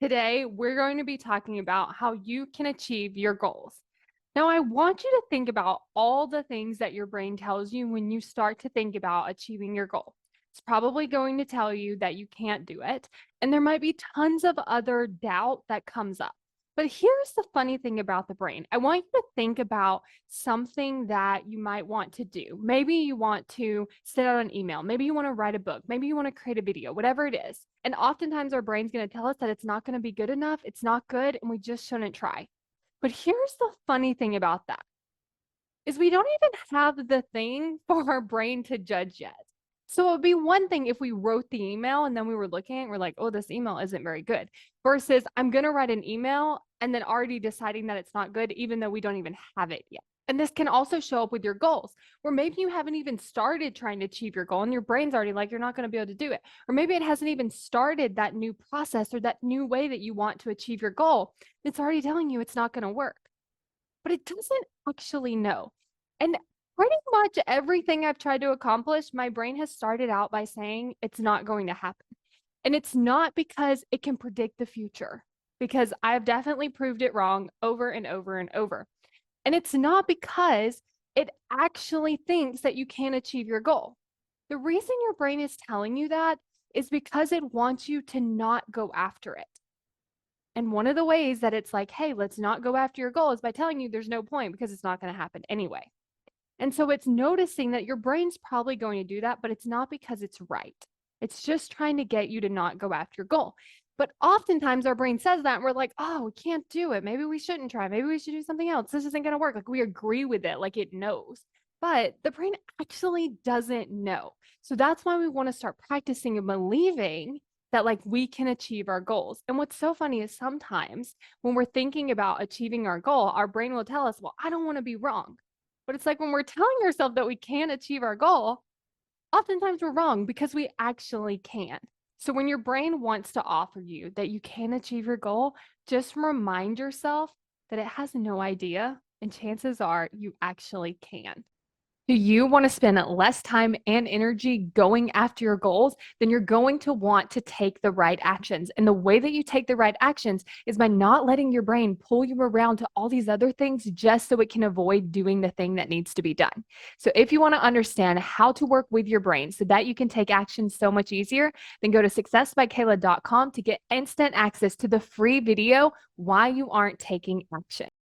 Today, we're going to be talking about how you can achieve your goals. Now, I want you to think about all the things that your brain tells you when you start to think about achieving your goal. It's probably going to tell you that you can't do it, and there might be tons of other doubt that comes up. But here's the funny thing about the brain. I want you to think about something that you might want to do. Maybe you want to send out an email. Maybe you want to write a book. Maybe you want to create a video, whatever it is. And oftentimes our brain's going to tell us that it's not going to be good enough. It's not good, and we just shouldn't try. But here's the funny thing about that is we don't even have the thing for our brain to judge yet. So it would be one thing if we wrote the email and then we were looking, we're like, oh, this email isn't very good. Versus I'm going to write an email and then already deciding that it's not good, even though we don't even have it yet. And this can also show up with your goals, where maybe you haven't even started trying to achieve your goal and your brain's already like, you're not going to be able to do it. Or maybe it hasn't even started that new process or that new way that you want to achieve your goal. It's already telling you it's not going to work, but it doesn't actually know. And pretty much everything I've tried to accomplish, my brain has started out by saying it's not going to happen. And it's not because it can predict the future, because I've definitely proved it wrong over and over and over. And it's not because it actually thinks that you can achieve your goal. The reason your brain is telling you that is because it wants you to not go after it. And one of the ways that it's like, hey, let's not go after your goal is by telling you there's no point because it's not going to happen anyway. And so it's noticing that your brain's probably going to do that, but it's not because it's right. It's just trying to get you to not go after your goal. But oftentimes our brain says that and we're like, oh, we can't do it. Maybe we shouldn't try. Maybe we should do something else. This isn't going to work. Like we agree with it, like it knows. But the brain actually doesn't know. So that's why we want to start practicing and believing that like we can achieve our goals. And what's so funny is sometimes when we're thinking about achieving our goal, our brain will tell us, well, I don't want to be wrong. But it's like when we're telling ourselves that we can achieve our goal, oftentimes we're wrong because we actually can. So when your brain wants to offer you that you can achieve your goal, just remind yourself that it has no idea, and chances are you actually can. Do you want to spend less time and energy going after your goals? Then you're going to want to take the right actions. And the way that you take the right actions is by not letting your brain pull you around to all these other things just so it can avoid doing the thing that needs to be done. So if you want to understand how to work with your brain so that you can take action so much easier, then go to successbykayla.com to get instant access to the free video, Why You Aren't Taking Action.